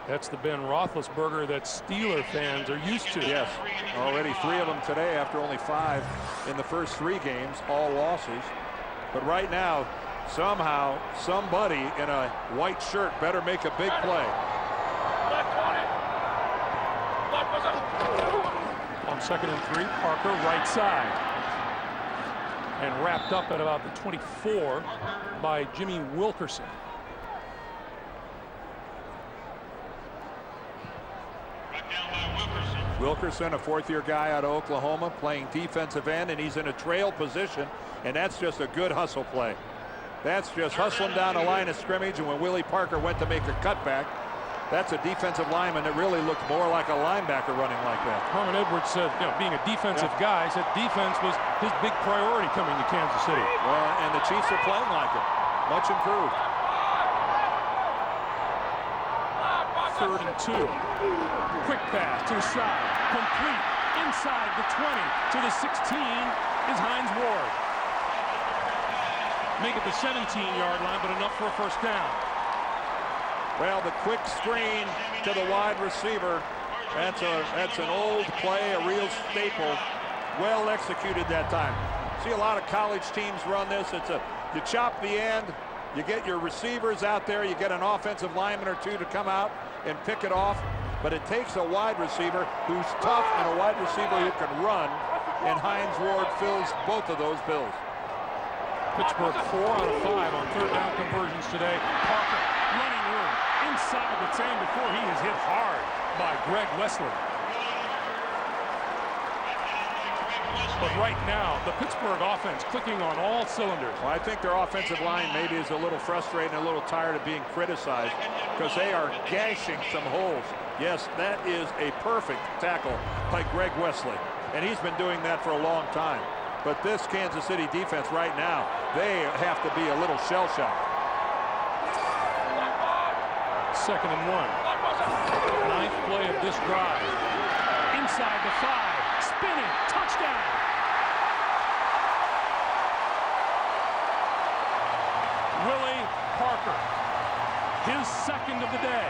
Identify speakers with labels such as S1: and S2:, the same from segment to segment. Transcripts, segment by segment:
S1: That's the Ben Roethlisberger that Steeler fans are used to.
S2: Yes, already 3 of them today after only 5 in the first 3 games, all losses. But right now, somehow, somebody in a white shirt better make a big play.
S1: On 2nd and 3, Parker right side. And wrapped up at about the 24 by Jimmy Wilkerson.
S2: Wilkerson, a 4th-year guy out of Oklahoma, playing defensive end, and he's in a trail position, and that's just a good hustle play. That's just hustling down the line of scrimmage, and when Willie Parker went to make a cutback, that's a defensive lineman that really looked more like a linebacker running like that.
S1: Herman Edwards said, you know, being a defensive guy, said defense was his big priority coming to Kansas City.
S2: Well, and the Chiefs are playing like it. Much improved.
S1: 3rd and 2. Quick pass to the side. Complete. Inside the 20 to the 16 is Hines Ward. Make it the 17-yard line, but enough for a first down.
S2: Well, the quick screen to the wide receiver. That's an old play, a real staple. Well executed that time. See a lot of college teams run this. You chop the end, you get your receivers out there, you get an offensive lineman or 2 to come out and pick it off. But it takes a wide receiver who's tough and a wide receiver who can run, and Hines Ward fills both of those bills.
S1: Pittsburgh 4 out of 5 on 3rd down conversions today. Parker running room inside the 10 before he is hit hard by Greg Wesley. But right now, the Pittsburgh offense clicking on all cylinders.
S2: Well, I think their offensive line maybe is a little frustrated and a little tired of being criticized because they are gashing some holes. Yes, that is a perfect tackle by Greg Wesley, and he's been doing that for a long time. But this Kansas City defense right now, they have to be a little shell-shocked.
S1: 2nd and 1. 9th play of this drive. Inside the 5. Spinning. Touchdown. Willie Parker. His 2nd of the day.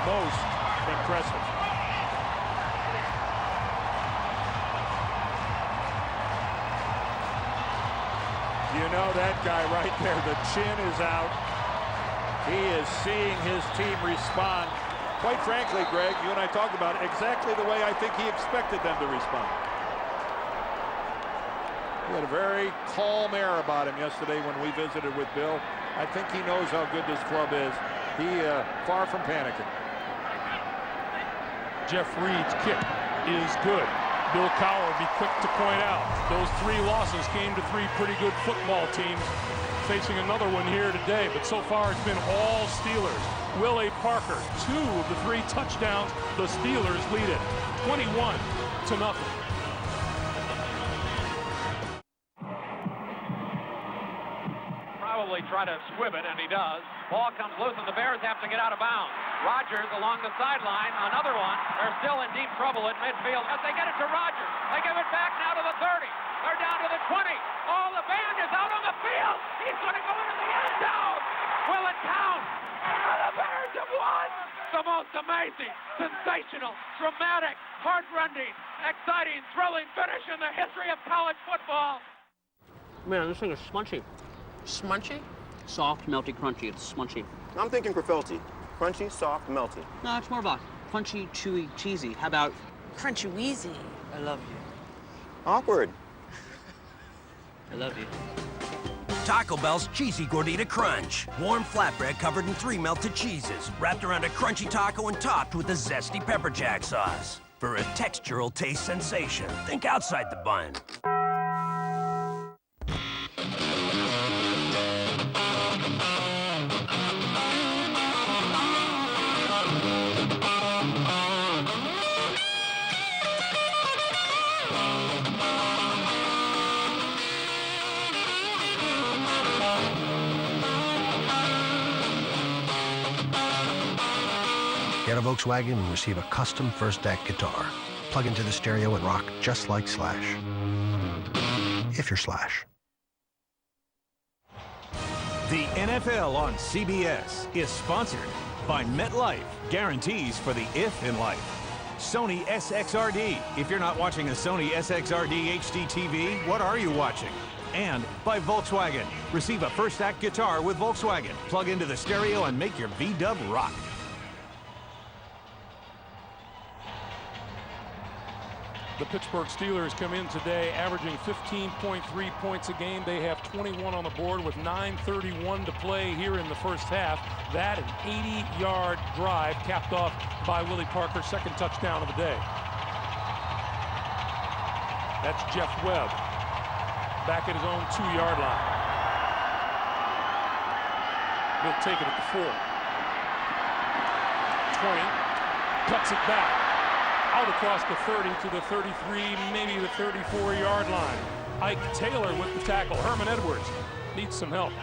S2: Most impressive. You know that guy right there, the chin is out. He is seeing his team respond. Quite frankly, Greg, you and I talked about it, exactly the way I think he expected them to respond. He had a very calm air about him yesterday when we visited with Bill. I think he knows how good this club is. He far from panicking.
S1: Jeff Reed's kick is good. Bill Cowher will be quick to point out those 3 losses came to 3 pretty good football teams, facing another one here today, but so far it's been all Steelers. Willie Parker, 2 of the 3 touchdowns. The Steelers lead it 21-0.
S3: Probably try to squib it, and he does. Ball comes loose, and the Bears have to get out of bounds. Rodgers along the sideline, another one. They're still in deep trouble at midfield as they get it to Rodgers. They give it back now to the 30. They're down to the 20. Oh, the band is out on the field. He's going to go into the end zone. Will it count? The Bears have won. The most amazing, sensational, dramatic, heart-rending, exciting, thrilling finish in the history of college football.
S4: Man, this thing is smunchy.
S5: Smunchy?
S4: Soft, melty, crunchy. It's smunchy.
S6: I'm thinking Craffelty. Crunchy, soft, melty.
S4: No, it's more about crunchy, chewy, cheesy. How about
S5: Crunchy Wheezy. I love you.
S6: Awkward.
S4: I love you?
S7: Taco Bell's Cheesy Gordita Crunch. Warm flatbread covered in 3 melted cheeses, wrapped around a crunchy taco and topped with a zesty pepper jack sauce. For a textural taste sensation, think outside the bun.
S8: Get a Volkswagen and receive a custom First Act guitar. Plug into the stereo and rock just like Slash. if you're Slash.
S9: The NFL on CBS is sponsored by MetLife, guarantees for the if in life. Sony SXRD. If you're not watching a Sony SXRD HD TV, what are you watching? And by Volkswagen. Receive a first act guitar with Volkswagen. Plug into the stereo and make your V-dub rock.
S1: The Pittsburgh Steelers come in today averaging 15.3 points a game. They have 21 on the board with 9:31 to play here in the first half. That an 80-yard drive capped off by Willie Parker's second touchdown of the day. That's Jeff Webb back at his own 2-yard line. He'll take it at the 4. 20, cuts it back. Out across the 30 to the 33, maybe the 34-yard line. Ike Taylor with the tackle. Herman Edwards needs some help.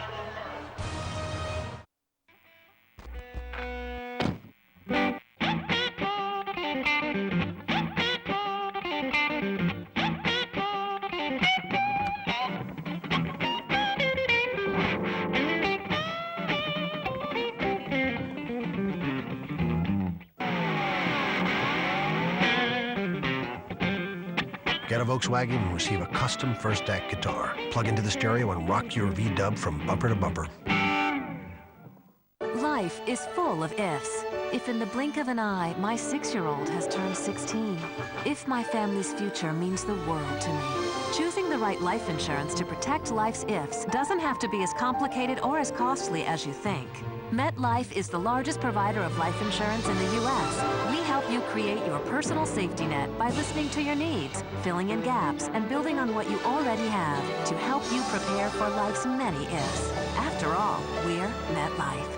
S8: Get a Volkswagen and receive a custom first act guitar. Plug into the stereo and rock your V-dub from bumper to bumper.
S10: Life is full of ifs. If in the blink of an eye, my 6-year-old has turned 16. If my family's future means the world to me. Choosing the right life insurance to protect life's ifs doesn't have to be as complicated or as costly as you think. MetLife is the largest provider of life insurance in the U.S. We help you create your personal safety net by listening to your needs, filling in gaps, and building on what you already have to help you prepare for life's many ifs. After all, we're MetLife.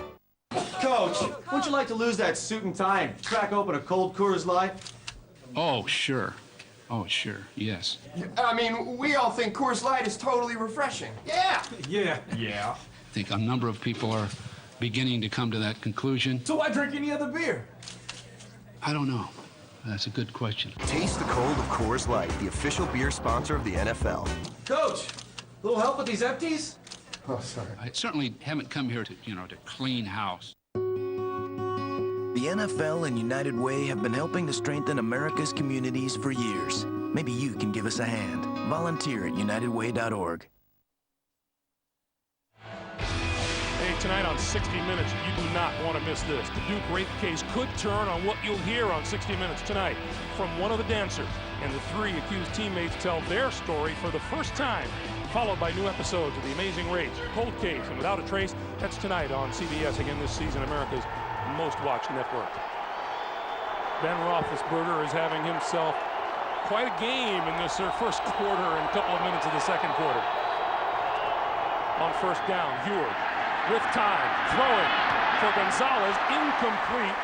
S11: Coach, wouldn't you like to lose that suit and tie and crack open a cold Coors Light?
S12: Oh, sure. Oh, sure, yes.
S13: I mean, we all think Coors Light is totally refreshing. Yeah!
S11: Yeah.
S12: I think a number of people are beginning to come to that conclusion.
S11: So why drink any other beer?
S12: I don't know. That's a good question.
S14: Taste the cold of Coors Light, the official beer sponsor of the NFL.
S11: Coach, little help with these empties? Oh, sorry.
S12: I certainly haven't come here to, to clean house.
S15: The NFL and United Way have been helping to strengthen America's communities for years. Maybe you can give us a hand. Volunteer at unitedway.org.
S1: Hey, tonight on 60 Minutes, you do not want to miss this. The Duke rape case could turn on what you'll hear on 60 Minutes tonight from one of the dancers. And the 3 accused teammates tell their story for the first time, followed by new episodes of The Amazing Race, Cold Case, and Without a Trace. That's tonight on CBS, again this season, America's most watched network. Ben Roethlisberger is having himself quite a game in this first quarter and a couple of minutes of the second quarter. On first down, Ewert with time, throwing for Gonzalez, incomplete.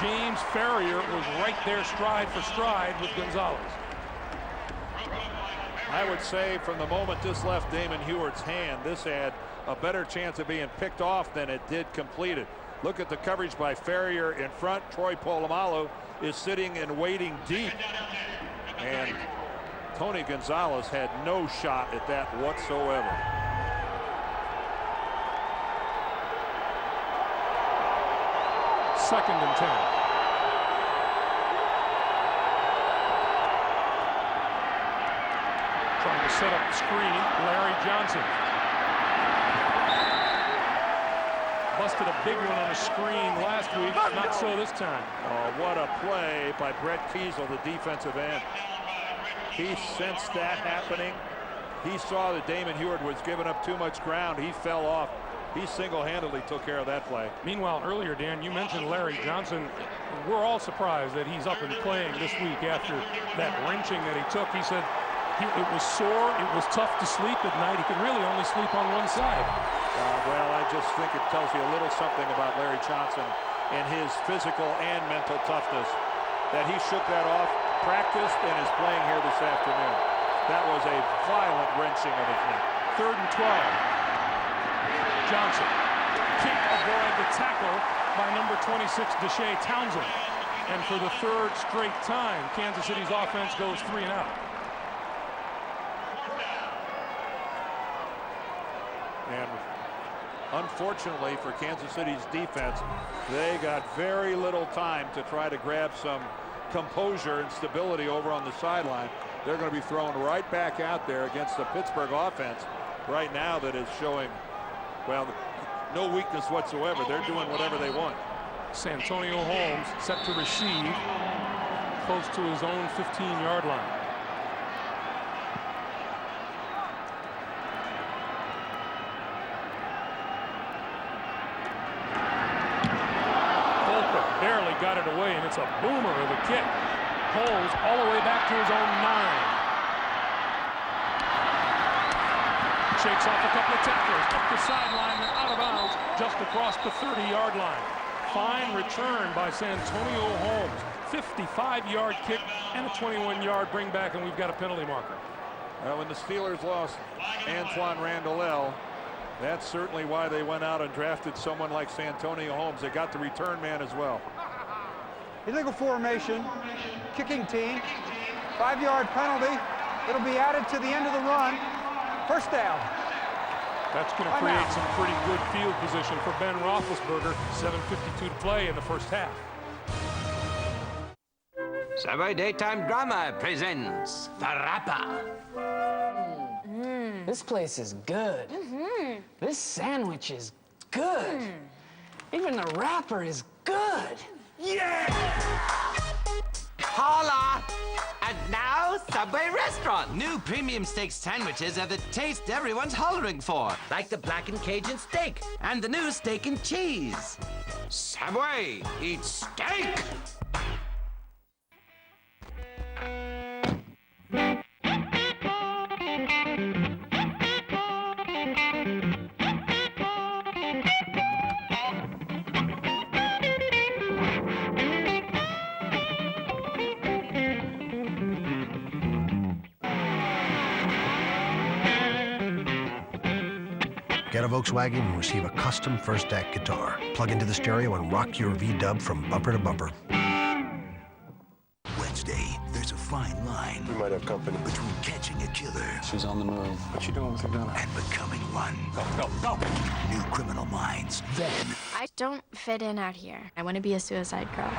S1: James Ferrier was right there stride for stride with Gonzalez.
S2: I would say from the moment this left Damon Hewart's hand, this had a better chance of being picked off than it did completed. Look at the coverage by Ferrier in front. Troy Polamalu is sitting and waiting deep. And Tony Gonzalez had no shot at that whatsoever.
S1: Second and 10. Trying to set up the screen, Larry Johnson. Busted a big one on the screen last week, not so this time.
S2: Oh, what a play by Brett Kiesel, the defensive end. He sensed that happening. He saw that Damon Hewart was giving up too much ground. He fell off. He single-handedly took care of that play.
S1: Meanwhile, earlier, Dan, you mentioned Larry Johnson. We're all surprised that he's up and playing this week after that wrenching that he took. He said it was sore, it was tough to sleep at night. He could really only sleep on one side.
S2: Well, I just think it tells you a little something about Larry Johnson and his physical and mental toughness, that he shook that off, practiced, and is playing here this afternoon. That was a violent wrenching of his knee.
S1: 3rd and 12. Johnson can't avoid the tackle by number 26, Deshae Townsend. And for the 3rd straight time, Kansas City's offense goes 3 and out.
S2: Unfortunately for Kansas City's defense, they got very little time to try to grab some composure and stability over on the sideline. They're going to be thrown right back out there against the Pittsburgh offense right now that is showing, well, no weakness whatsoever. They're doing whatever they want.
S1: Santonio Holmes set to receive close to his own 15-yard line. Barely got it away, and it's a boomer of a kick. Holmes all the way back to his own 9. Shakes off a couple of tacklers, up the sideline and out of bounds just across the 30-yard line. Fine return by Santonio Holmes. 55-yard kick and a 21-yard bring back, and we've got a penalty marker.
S2: Well, when the Steelers lost Antoine Randall, that's certainly why they went out and drafted someone like Santonio Holmes. They got the return man as well.
S16: Illegal formation, kicking team, 5-yard penalty. It'll be added to the end of the run. First down.
S1: That's going to create some pretty good field position for Ben Roethlisberger. 7:52 to play in the first half.
S17: Subway Daytime Drama presents The Rapper.
S5: This place is good. This sandwich is good. Even the wrapper is good.
S17: Yeah! Holla! And now, Subway Restaurant. New premium steak sandwiches have the taste everyone's hollering for. Like the blackened Cajun steak and the new steak and cheese. Subway, eat steak!
S8: Get a Volkswagen and receive a custom First Act guitar. Plug into the stereo and rock your V-dub from bumper to bumper.
S18: Wednesday, there's a fine line.
S6: We might have company.
S18: Between catching a killer.
S6: She's on the move. What you doing with her gun?
S18: And becoming one.
S2: Go.
S18: New Criminal Minds. Then.
S19: I don't fit in out here. I want to be a suicide girl.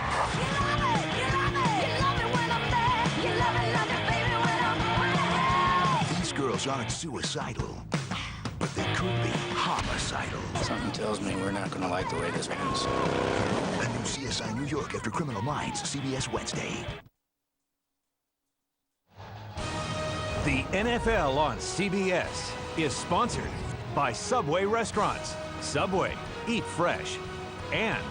S18: These girls aren't suicidal, but they could be homicidal.
S6: Something tells me we're not gonna like the way this ends.
S18: A new CSI New York after Criminal Minds, CBS Wednesday.
S9: The NFL on CBS is sponsored by Subway Restaurants. Subway, eat fresh. And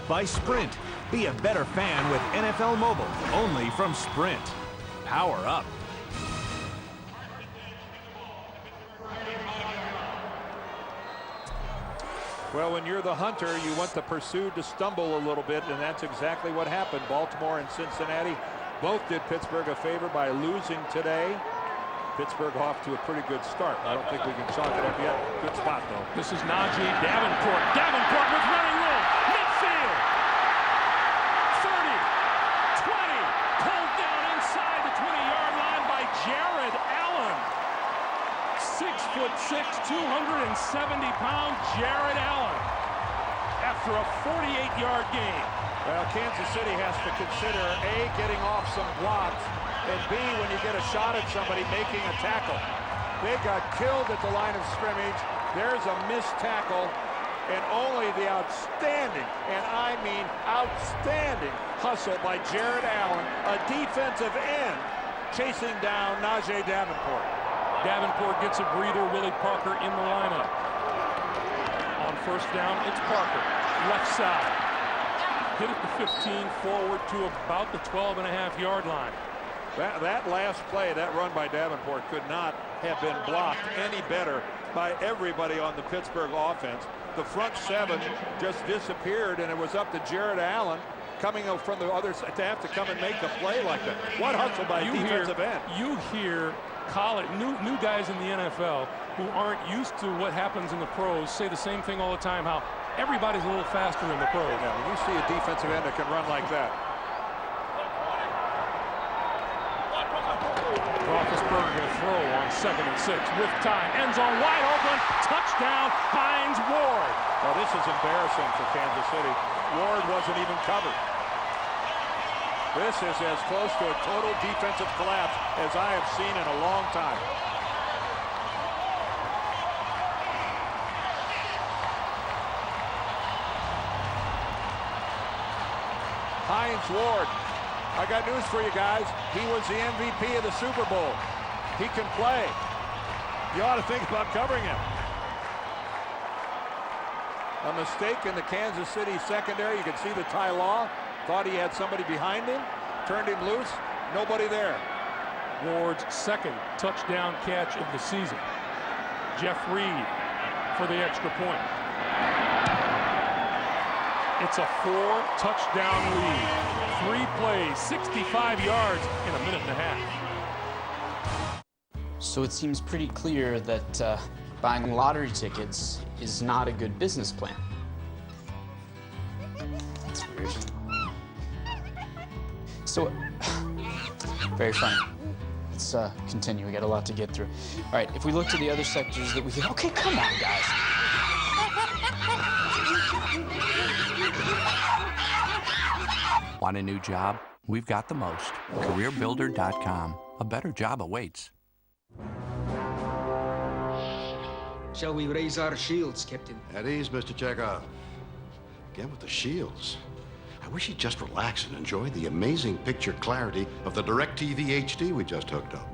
S9: by Sprint. Be a better fan with NFL Mobile, only from Sprint. Power up.
S2: Well, when you're the hunter, you want the pursued to stumble a little bit, and that's exactly what happened. Baltimore and Cincinnati both did Pittsburgh a favor by losing today. Pittsburgh off to a pretty good start. I don't think we can chalk it up yet. Good spot, though.
S1: This is Najee Davenport. Davenport with running room. Midfield. 30, 20. Pulled down inside the 20-yard line by Jared Allen. 6'6", 270-pound Jared Allen. After a 48-yard gain.
S2: Well, Kansas City has to consider, A, getting off some blocks, and B, when you get a shot at somebody, making a tackle. They got killed at the line of scrimmage. There's a missed tackle, and only the outstanding, and I mean outstanding, hustle by Jared Allen, a defensive end, chasing down Najee Davenport.
S1: Davenport gets a breather. Willie Parker in the lineup. On first down, it's Parker. Left side. Hit at the 15, forward to about the 12.5-yard line.
S2: That last play, that run by Davenport, could not have been blocked any better by everybody on the Pittsburgh offense. The front seven just disappeared, and it was up to Jared Allen coming up from the other side to have to come and make a play like that. What hustle by a defensive end.
S1: You hear college, new guys in the NFL who aren't used to what happens in the pros say the same thing all the time, how everybody's a little faster in the pros.
S2: Yeah, when you see a defensive end that can run like that.
S1: Roethlisberger going to throw on 2nd and 6 with time. End zone wide open. Touchdown, Hines Ward.
S2: Well, this is embarrassing for Kansas City. Ward wasn't even covered. This is as close to a total defensive collapse as I have seen in a long time. Hines Ward, I got news for you guys. He was the MVP of the Super Bowl. He can play. You ought to think about covering him. A mistake in the Kansas City secondary. You can see the Ty Law. Thought he had somebody behind him. Turned him loose. Nobody there.
S1: Ward's 2nd touchdown catch of the season. Jeff Reed for the extra point. It's a 4-touchdown lead. 3 plays, 65 yards in a minute and a half.
S5: So it seems pretty clear that buying lottery tickets is not a good business plan. That's weird. So, very funny. Let's continue. We got a lot to get through. All right, if we look to the other sectors that we can... Okay, come on, guys.
S20: Want a new job? We've got the most. CareerBuilder.com. A better job awaits.
S21: Shall we raise our shields, Captain?
S22: At ease, Mr. Chekhov. Again with the shields. I wish he'd just relax and enjoy the amazing picture clarity of the DirecTV HD we just hooked up.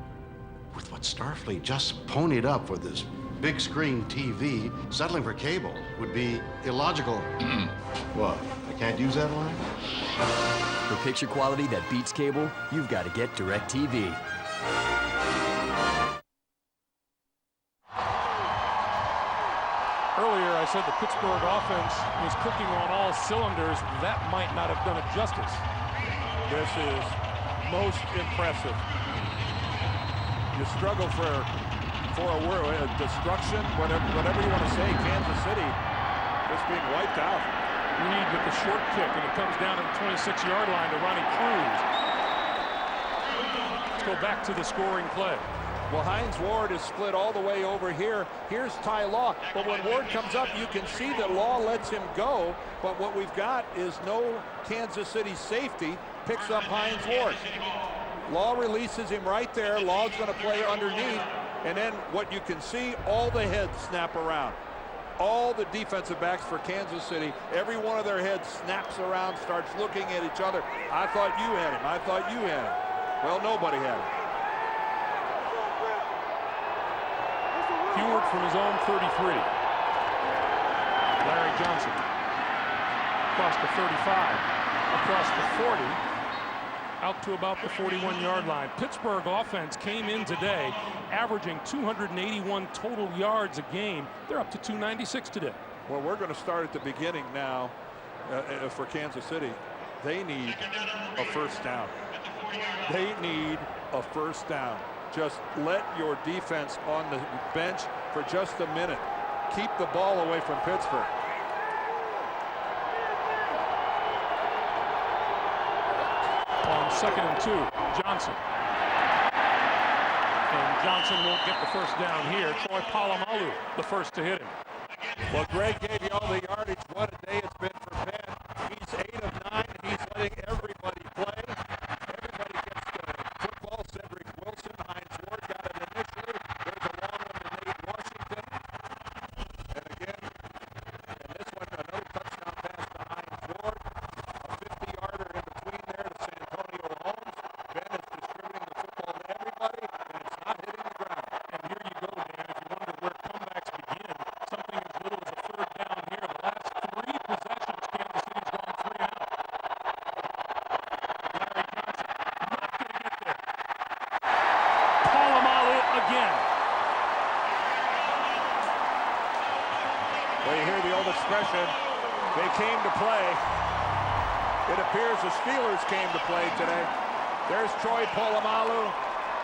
S22: With what Starfleet just ponied up for this big screen TV, settling for cable would be illogical. What? I can't use that line?
S23: For picture quality that beats cable, you've got to get DirecTV.
S1: Earlier, I said the Pittsburgh offense was cooking on all cylinders. That might not have done it justice.
S2: This is most impressive. You struggle for a word, destruction, whatever you want to say. Kansas City just being wiped out.
S1: Reed with the short kick, and it comes down to the 26-yard line to Ronnie Cruz. Let's go back to the scoring play.
S2: Well, Hines Ward is split all the way over here. Here's Ty Law. But when Ward comes up, you can see that Law lets him go. But what we've got is no Kansas City safety picks up Hines Ward. Law releases him right there. Law's going to play underneath. And then what you can see, all the heads snap around. All the defensive backs for Kansas City, every one of their heads snaps around, starts looking at each other. I thought you had him. I thought you had him. Well, nobody had him.
S1: Heward from his own 33. Larry Johnson across the 35, across the 40, out to about the 41-yard line. Pittsburgh offense came in today averaging 281 total yards a game. They're up to 296 today.
S2: Well, we're going to start at the beginning now for Kansas City. They need a first down. They need a first down. Just let your defense on the bench for just a minute. Keep the ball away from Pittsburgh.
S1: On 2nd and 2, Johnson. And Johnson won't get the first down here. Troy Polamalu, the first to hit him.
S2: Well, Greg gave you all the yardage. What a day it's been for Penn. He's 8 of 9, and he's letting everybody play. Everybody gets the football. Cedric Wilson, Hines Ward got it initially. There's a long one to Nate Washington. And again, and this one, another touchdown pass to Hines Ward. A 50-yarder in between there to Santonio Holmes. Ben is distributing the football to everybody, and it's not hitting the ground.
S1: And here you go, Dan, if you wonder where comebacks begin. Something as little as a third down here. The last 3 possessions, Kansas City's gone 3 and out. Larry Johnson not going to get there. Polamalu again.
S2: Well, you hear the old expression, they came to play. It appears the Steelers came to play today. There's Troy Polamalu.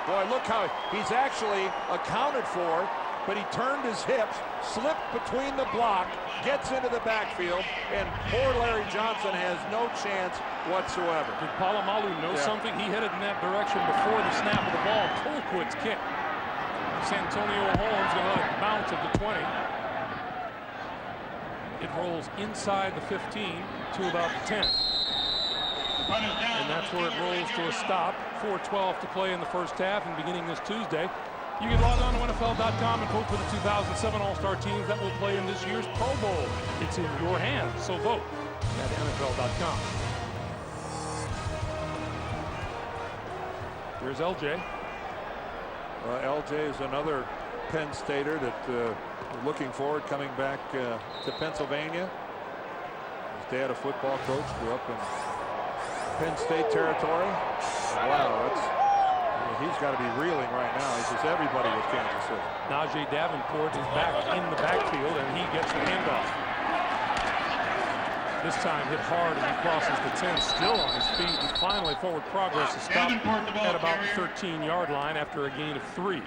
S2: Boy, look how he's actually accounted for, but he turned his hips, slipped between the block, gets into the backfield, and poor Larry Johnson has no chance whatsoever.
S1: Did Polamalu know something? He headed in that direction before the snap of the ball. Colquitt's kick. Santonio Holmes going to let it bounce at the 20. It rolls inside the 15 to about the 10. And that's where it rolls to a stop. 4:12 to play in the first half, and beginning this Tuesday, you can log on to NFL.com and vote for the 2007 All-Star teams that will play in this year's Pro Bowl. It's in your hands, so vote at NFL.com. Here's LJ.
S2: LJ is another Penn Stater that we're looking forward coming back to Pennsylvania. His dad, a football coach, grew up in Penn State territory. Wow, he's got to be reeling right now. He says everybody with Kansas City.
S1: Najee Davenport is back in the backfield, and he gets the handoff. This time hit hard, and he crosses the 10, still on his feet, and finally forward progress is stopped at about the 13-yard line after a gain of 3.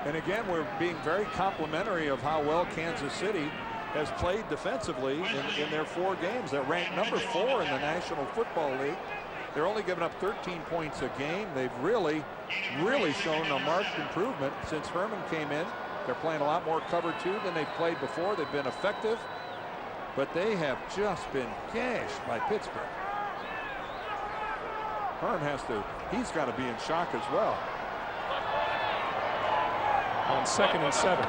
S2: And again, we're being very complimentary of how well Kansas City has played defensively in their 4 games. They're ranked number 4 in the National Football League. They're only giving up 13 points a game. They've really shown a marked improvement since Herman came in. They're playing a lot more cover 2 than they've played before. They've been effective, but they have just been gashed by Pittsburgh. Herm he's got to be in shock as well.
S1: On 2nd and 7.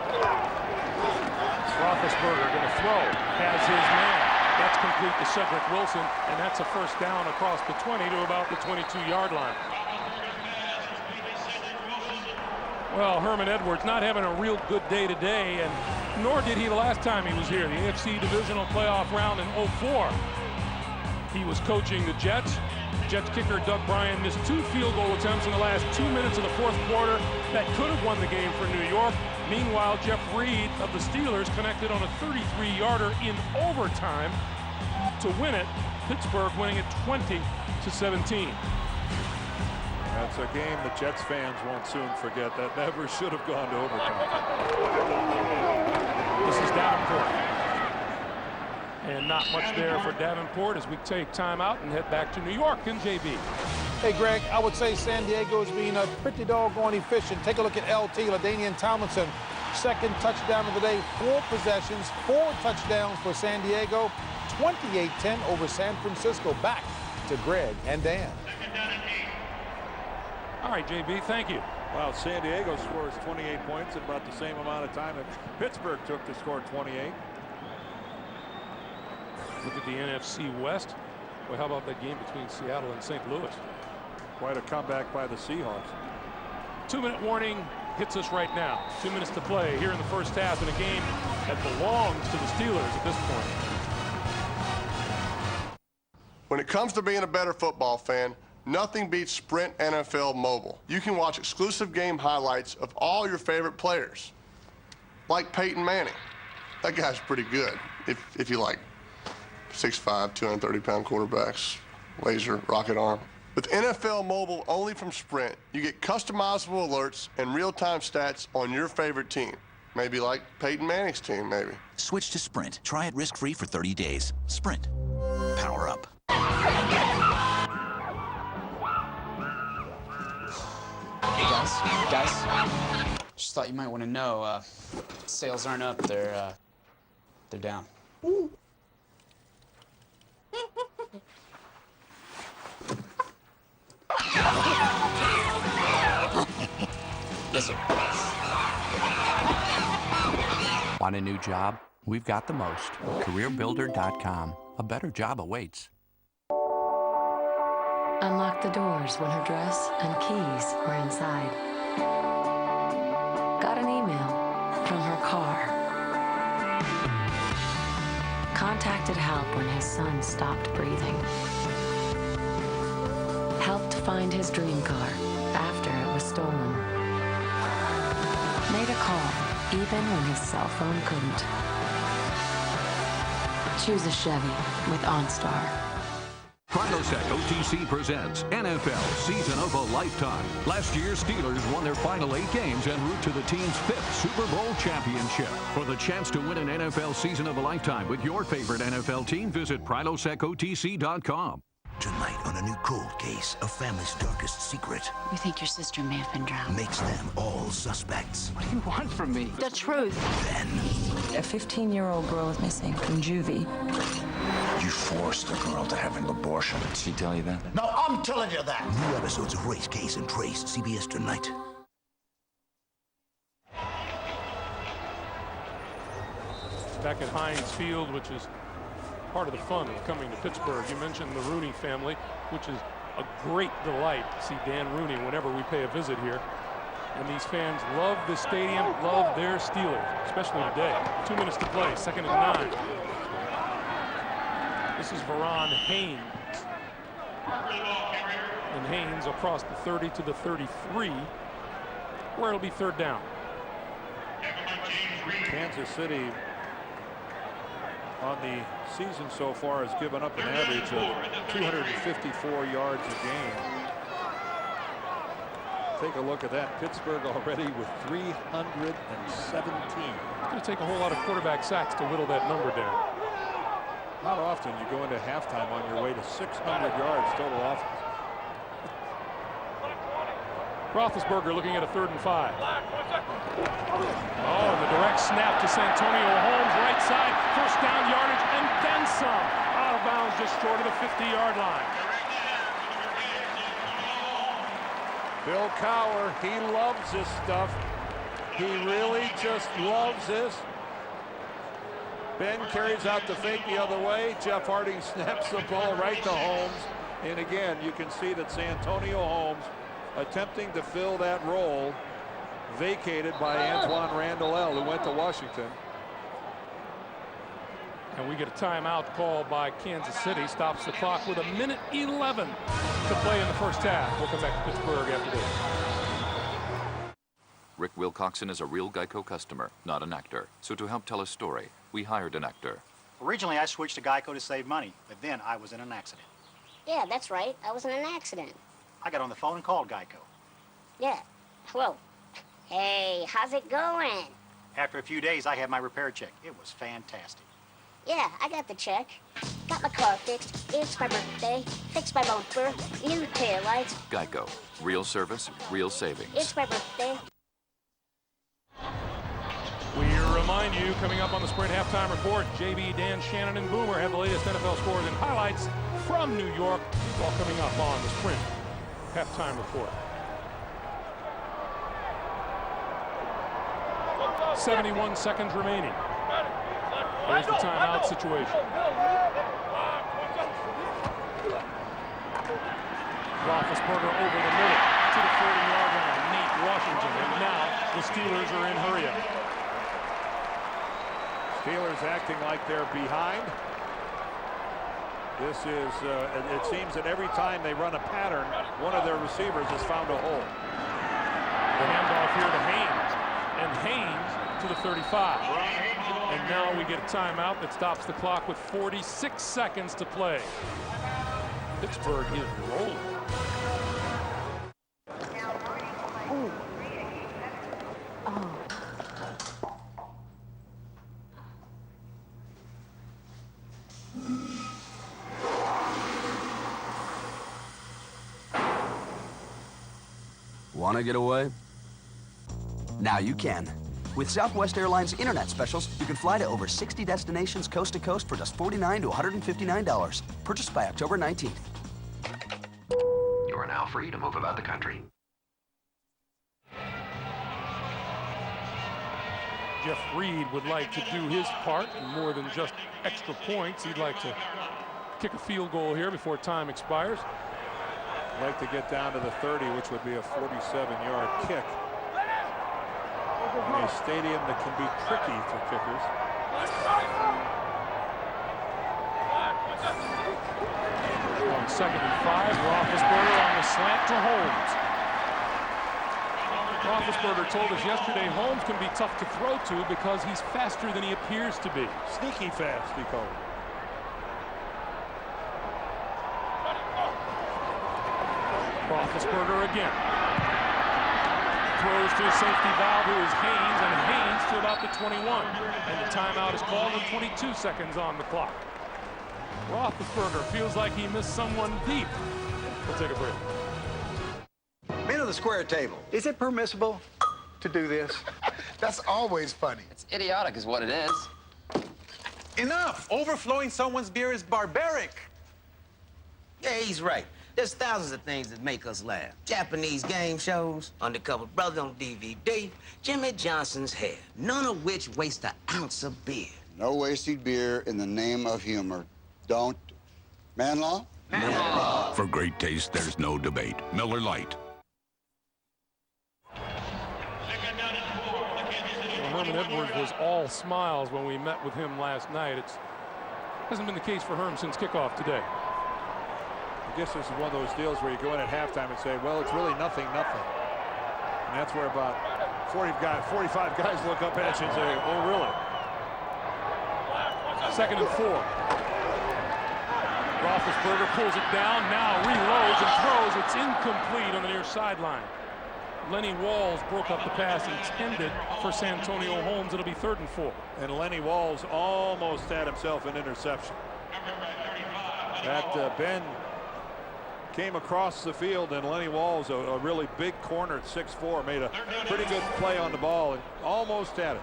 S1: Roethlisberger going to throw, has his man. That's complete to Cedric Wilson, and that's a first down across the 20 to about the 22-yard line. Well, Herman Edwards not having a real good day today, and nor did he the last time he was here, the AFC Divisional Playoff round in 2004. He was coaching the Jets. Jets kicker Doug Bryan missed 2 field goal attempts in the last 2 minutes of the 4th quarter that could have won the game for New York. Meanwhile, Jeff Reed of the Steelers connected on a 33-yarder in overtime to win it. Pittsburgh winning it 20-17.
S2: That's a game the Jets fans won't soon forget. That never should have gone to overtime.
S1: This is Davenport. And not much there for Davenport as we take time out and head back to New York and JB.
S3: Hey, Greg, I would say San Diego is being pretty doggone efficient. Take a look at LT, LaDainian Tomlinson. 2nd touchdown of the day, 4 possessions, 4 touchdowns for San Diego. 28-10 over San Francisco. Back to Greg and Dan.
S1: All right, JB, thank you.
S2: Wow, San Diego scores 28 points in about the same amount of time that Pittsburgh took to score 28.
S1: Look at the NFC West. Well, how about that game between Seattle and St. Louis?
S2: Quite a comeback by the Seahawks.
S1: 2-minute warning hits us right now. 2 minutes to play here in the first half in a game that belongs to the Steelers at this point.
S4: When it comes to being a better football fan, nothing beats Sprint NFL Mobile. You can watch exclusive game highlights of all your favorite players, like Peyton Manning. That guy's pretty good, if you like 6'5", 230-pound quarterbacks, laser, rocket arm. With NFL Mobile only from Sprint, you get customizable alerts and real-time stats on your favorite team. Maybe like Peyton Manning's team, maybe.
S7: Switch to Sprint. Try it risk-free for 30 days. Sprint. Power up.
S5: Hey guys, just thought you might want to know, sales aren't up, they're down. Yes, sir.
S20: Want a new job? We've got the most. CareerBuilder.com. A better job awaits.
S10: Unlocked the doors when her dress and keys were inside. Got an email from her car. Contacted help when his son stopped breathing. Helped find his dream car after it was stolen. Made a call even when his cell phone couldn't. Choose a Chevy with OnStar.
S9: Prilosec OTC presents NFL Season of a Lifetime. Last year, Steelers won their final 8 games en route to the team's 5th Super Bowl championship. For the chance to win an NFL Season of a Lifetime with your favorite NFL team, visit PrilosecOTC.com.
S18: Tonight on a new cold case, a family's darkest secret
S11: We think your sister may have been drowned.
S18: makes them all suspects.
S11: What do you want from me? The truth.
S18: Then
S11: A 15-year-old girl is missing from juvie.
S18: you forced the girl to have an abortion. Did she tell you that? No, I'm telling you that. New episodes of Race, Case, and Trace, CBS tonight.
S1: Back at Heinz Field, which is part of the fun of coming to Pittsburgh. You mentioned the Rooney family, which is a great delight to see Dan Rooney whenever we pay a visit here. And these fans love the stadium, love their Steelers, especially today. 2 minutes to play, 2nd and 9. This is Veron Haynes. And Haynes across the 30 to the 33, where it'll be 3rd down.
S2: Kansas City on the season so far has given up an average of 254 yards a game. Take a look at that. Pittsburgh already with 317.
S1: It's going to take a whole lot of quarterback sacks to whittle that number down.
S2: Not often you go into halftime on your way to 600 yards total offense.
S1: Roethlisberger looking at a 3rd and 5. Oh, and the direct snap to Santonio Holmes, right side, 1st down yardage, and then some. Out of bounds just short of the 50-yard line.
S2: Bill Cowher, he loves this stuff. He really just loves this. Ben carries out the fake the other way. Jeff Harding snaps the ball right to Holmes. And again, you can see that Santonio Holmes attempting to fill that role vacated by Antoine Randall, who went to Washington.
S1: And we get a timeout called by Kansas City. Stops the clock with 1:11 to play in the 1st half. We'll come back to Pittsburgh after this.
S13: Rick Wilcoxon is a real Geico customer, not an actor. So to help tell a story, we hired an actor.
S14: Originally, I switched to Geico to save money, but then I was in an accident.
S24: Yeah, that's right. I was in an accident.
S14: I got on the phone and called Geico.
S24: Yeah. Hello. Hey, how's it going?
S14: After a few days, I had my repair check. It was fantastic.
S24: Yeah, I got the check. Got my car fixed. It's my birthday. Fixed my bumper. New taillights.
S13: Geico. Real service, real savings.
S24: It's my birthday.
S1: We remind you, coming up on the Sprint Halftime Report, JB, Dan, Shannon, and Boomer have the latest NFL scores and highlights from New York, all coming up on the Sprint Halftime Report. 71 seconds remaining. There's the timeout situation. Roethlisberger over the middle to the 40-yard line. Nate Washington, and now the Steelers are in hurry-up.
S2: Steelers acting like they're behind. This is, it seems that every time they run a pattern, one of their receivers has found a hole.
S1: The handoff here to Haynes, and Haynes to the 35. And now we get a timeout that stops the clock with 46 seconds to play. Pittsburgh is rolling.
S23: Want to get away? Now you can. With Southwest Airlines Internet specials, you can fly to over 60 destinations coast to coast for just $49 to $159. Purchased by October 19th.
S25: You are now free to move about the country.
S1: Jeff Reed would like to do his part, and more than just extra points. He'd like to kick a field goal here before time expires.
S2: Like to get down to the 30, which would be a 47-yard kick. In a stadium that can be tricky for kickers.
S1: On 2nd and 5, Roethlisberger on the slant to Holmes. Roethlisberger told us yesterday Holmes can be tough to throw to because he's faster than he appears to be.
S2: Sneaky fast, he called it.
S1: Roethlisberger again. Throws to his safety valve, who is Haynes, and Haynes to about the 21. And the timeout is called with 22 seconds on the clock. Roethlisberger feels like he missed someone deep. We'll take a break.
S8: Men of the square table, is it permissible to do this?
S12: That's always funny.
S15: It's idiotic is what it is.
S8: Enough! Overflowing someone's beer is barbaric.
S16: Yeah, he's right. There's thousands of things that make us laugh. Japanese game shows, Undercover Brother on DVD, Jimmy Johnson's hair, none of which waste an ounce of beer.
S17: No wasted beer in the name of humor. Don't. Man law?
S15: Man law.
S26: For great taste, there's no debate. Miller Lite.
S1: Herman Edwards was all smiles when we met with him last night. It hasn't been the case for Herm since kickoff today.
S2: I guess this is one of those deals where you go in at halftime and say, well, it's really nothing. And that's where about 45 guys look up at you and say, oh, really?
S1: 2nd and 4. Roethlisberger pulls it down, now reloads and throws. It's incomplete on the near sideline. Lenny Walls broke up the pass intended for Santonio Holmes. It'll be 3rd and 4.
S2: And Lenny Walls almost had himself an interception. That Ben came across the field, and Lenny Walls, a really big corner at 6'4", made a pretty good play on the ball and almost had it.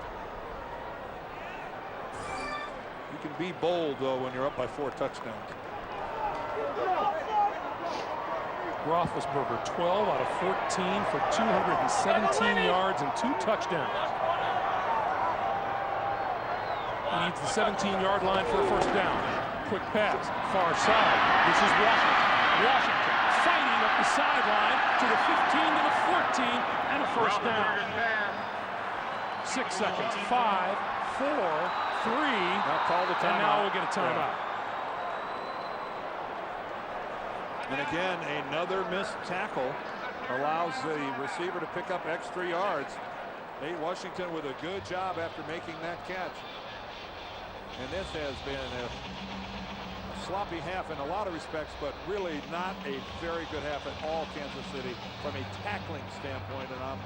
S2: You can be bold, though, when you're up by 4 touchdowns.
S1: Roethlisberger, 12 out of 14 for 217 yards and 2 touchdowns. He needs the 17-yard line for a first down. Quick pass, far side. This is Washington. Washington fighting up the sideline to the 15 to the 14 and a first down. 6 seconds. 5, 4, 3.
S2: Now call the timeout.
S1: And now we'll get a timeout.
S2: And again, another missed tackle allows the receiver to pick up extra yards. Nate Washington with a good job after making that catch. And this has been a sloppy half in a lot of respects, but really not a very good half at all, Kansas City, from a tackling standpoint, and I'm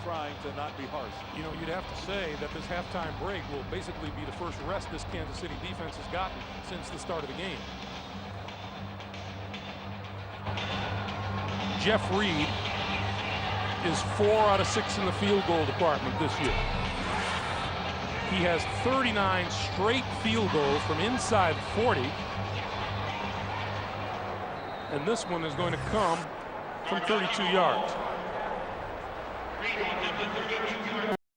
S2: trying to not be harsh.
S1: You know, you'd have to say that this halftime break will basically be the first rest this Kansas City defense has gotten since the start of the game. Jeff Reed is 4 out of 6 in the field goal department this year. He has 39 straight field goals from inside 40. And this one is going to come from 32 yards.